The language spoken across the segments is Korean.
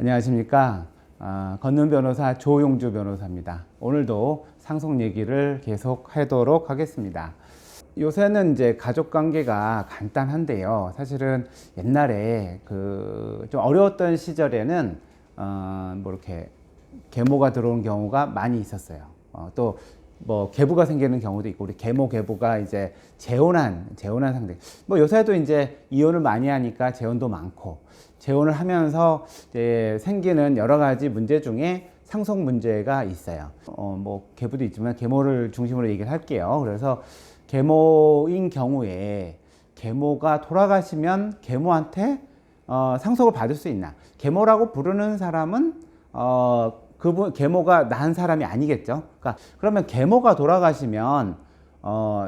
안녕하십니까. 건는 변호사 조용주 변호사입니다. 오늘도 상속 얘기를 계속 하도록 하겠습니다. 요새는 이제 가족 관계가 간단한데요. 사실은 옛날에 좀 어려웠던 시절에는 뭐 이렇게 계모가 들어온 경우가 많이 있었어요. 또 뭐 계부가 생기는 경우도 있고, 우리 계모가 이제 재혼한 상대. 뭐 요새도 이제 이혼을 많이 하니까 재혼도 많고, 재혼을 하면서 이제 생기는 여러 가지 문제 중에 상속 문제가 있어요. 뭐 계부도 있지만 계모를 중심으로 얘기를 할게요. 그래서 계모인 경우에 계모가 돌아가시면 계모한테 상속을 받을 수 있나? 계모라고 부르는 사람은 그분 계모가 난 사람이 아니겠죠. 그러면 계모가 돌아가시면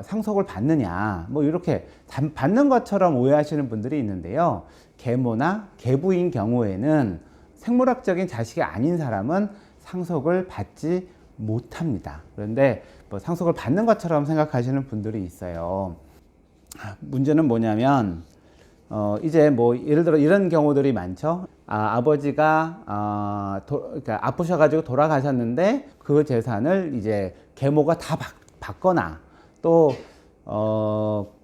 상속을 받느냐? 뭐 이렇게 받는 것처럼 오해하시는 분들이 있는데요. 계모나 계부인 경우에는 생물학적인 자식이 아닌 사람은 상속을 받지 못합니다. 그런데 뭐 상속을 받는 것처럼 생각하시는 분들이 있어요. 문제는 뭐냐면 이제 뭐 예를 들어 이런 경우들이 많죠. 아버지가 그러니까 아프셔가지고 돌아가셨는데 그 재산을 이제 계모가 다 받거나 또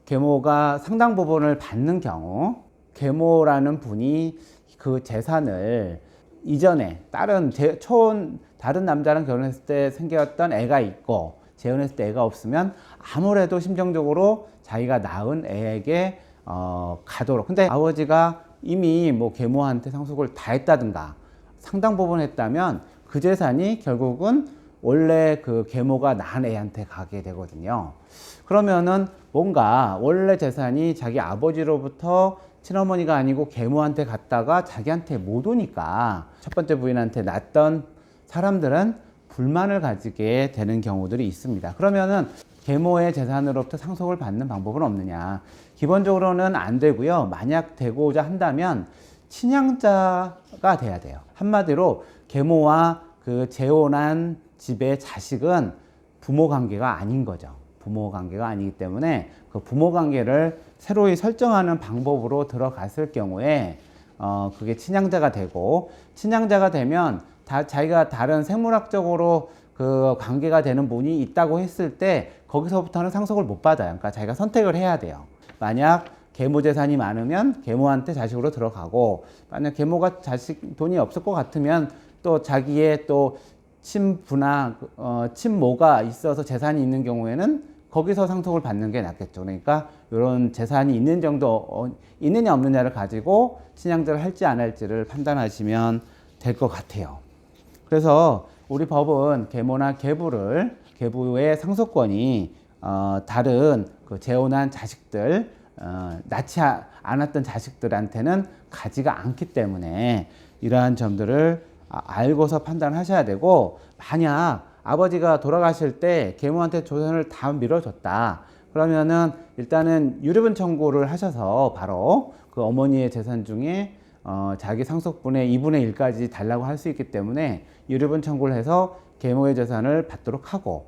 계모가 상당 부분을 받는 경우, 계모라는 분이 그 재산을 이전에 다른 남자랑 결혼했을 때 생겼던 애가 있고 재혼했을 때 애가 없으면 아무래도 심정적으로 자기가 낳은 애에게 가도록. 근데 아버지가 이미 뭐 계모한테 상속을 다 했다든가 상당 부분 했다면 그 재산이 결국은 원래 그 계모가 낳은 애한테 가게 되거든요. 그러면은 뭔가 원래 재산이 자기 아버지로부터 친어머니가 아니고 계모한테 갔다가 자기한테 못 오니까 첫 번째 부인한테 낳던 사람들은 불만을 가지게 되는 경우들이 있습니다. 그러면은 계모의 재산으로부터 상속을 받는 방법은 없느냐? 기본적으로는 안 되고요. 만약 되고자 한다면 친양자가 돼야 돼요. 한마디로 계모와 그 재혼한 집의 자식은 부모 관계가 아닌 거죠. 부모 관계가 아니기 때문에 그 부모 관계를 새로이 설정하는 방법으로 들어갔을 경우에 그게 친양자가 되고, 친양자가 되면 자기가 다른 생물학적으로 그 관계가 되는 분이 있다고 했을 때 거기서부터는 상속을 못 받아요. 그러니까 자기가 선택을 해야 돼요. 만약 계모 재산이 많으면 계모한테 자식으로 들어가고, 만약 계모가 자식 돈이 없을 것 같으면 또 자기의 또 친부나 친모가 있어서 재산이 있는 경우에는 거기서 상속을 받는 게 낫겠죠. 그러니까 이런 재산이 있는 정도, 있느냐 없느냐를 가지고 친양자를 할지 안 할지를 판단하시면 될 것 같아요. 그래서 우리 법은 계모나 계부의 상속권이 다른 그 재혼한 자식들, 낳지 않았던 자식들한테는 가지가 않기 때문에 이러한 점들을 알고서 판단하셔야 되고, 만약 아버지가 돌아가실 때 계모한테 조선을 다 밀어줬다. 그러면은 일단은 유류분 청구를 하셔서 바로 그 어머니의 재산 중에 자기 상속분의 2분의 1까지 달라고 할 수 있기 때문에 유류분 청구를 해서 계모의 재산을 받도록 하고,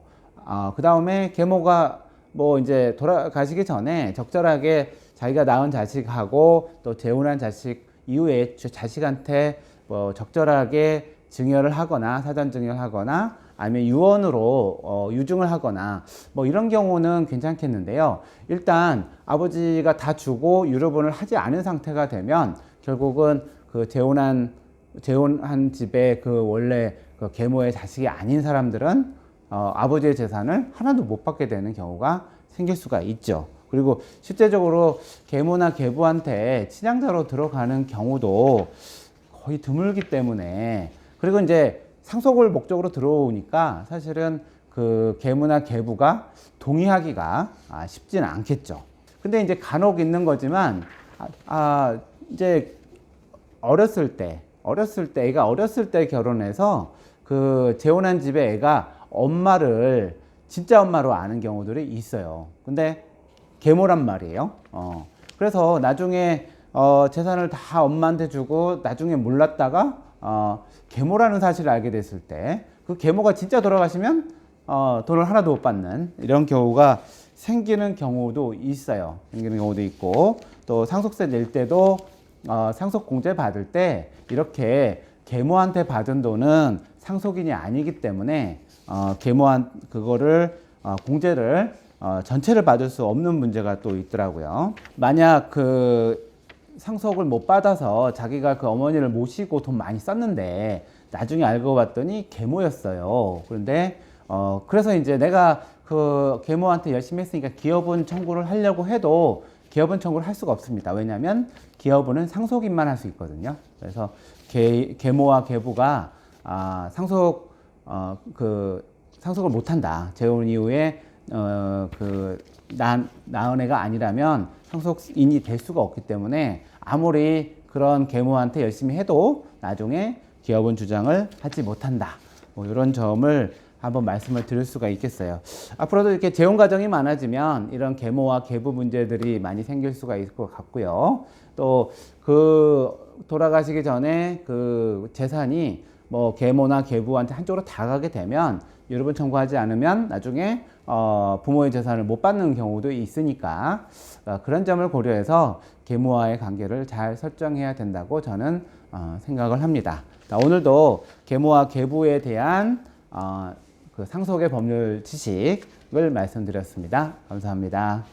그 다음에 계모가 뭐 이제 돌아가시기 전에 적절하게 자기가 낳은 자식하고 또 재혼한 자식 이후에 자식한테 뭐 적절하게 증여를 하거나 사전 증여를 하거나 아니면 유언으로 유증을 하거나 뭐 이런 경우는 괜찮겠는데요. 일단 아버지가 다 주고 유류분을 하지 않은 상태가 되면 결국은 그 재혼한 집에 그 원래 그 계모의 자식이 아닌 사람들은 아버지의 재산을 하나도 못 받게 되는 경우가 생길 수가 있죠. 그리고 실제적으로 계모나 계부한테 친양자로 들어가는 경우도 거의 드물기 때문에, 그리고 이제 상속을 목적으로 들어오니까 사실은 그 계모나 계부가 동의하기가 쉽지는 않겠죠. 근데 이제 간혹 있는 거지만 이제 애가 어렸을 때 결혼해서 그 재혼한 집에 애가 엄마를 진짜 엄마로 아는 경우들이 있어요. 근데 계모란 말이에요. 그래서 나중에 재산을 다 엄마한테 주고 나중에 몰랐다가 계모라는 사실을 알게 됐을 때 그 계모가 진짜 돌아가시면 돈을 하나도 못 받는 이런 경우가 생기는 경우도 있어요. 생기는 경우도 있고, 또 상속세 낼 때도 상속공제 받을 때 이렇게 계모한테 받은 돈은 상속인이 아니기 때문에 계모한 그거를 공제를 전체를 받을 수 없는 문제가 또 있더라고요. 만약 그 상속을 못 받아서 자기가 그 어머니를 모시고 돈 많이 썼는데 나중에 알고 봤더니 계모였어요. 그런데 그래서 이제 내가 그 계모한테 열심히 했으니까 기여분 청구를 하려고 해도 기여분 청구를 할 수가 없습니다. 왜냐하면 기여분은 상속인만 할 수 있거든요. 그래서 계모와 계부가 상속을 못한다. 재혼 이후에 낳은 애가 아니라면 상속인이 될 수가 없기 때문에 아무리 그런 계모한테 열심히 해도 나중에 기여분 주장을 하지 못한다. 뭐 이런 점을 한번 말씀을 드릴 수가 있겠어요. 앞으로도 이렇게 재혼 가정이 많아지면 이런 계모와 계부 문제들이 많이 생길 수가 있을 것 같고요. 또 그 돌아가시기 전에 그 재산이 뭐 계모나 계부한테 한쪽으로 다 가게 되면 유류분 청구하지 않으면 나중에 부모의 재산을 못 받는 경우도 있으니까 그런 점을 고려해서 계모와의 관계를 잘 설정해야 된다고 저는 생각을 합니다. 오늘도 계모와 계부에 대한 그 상속의 법률 지식을 말씀드렸습니다. 감사합니다.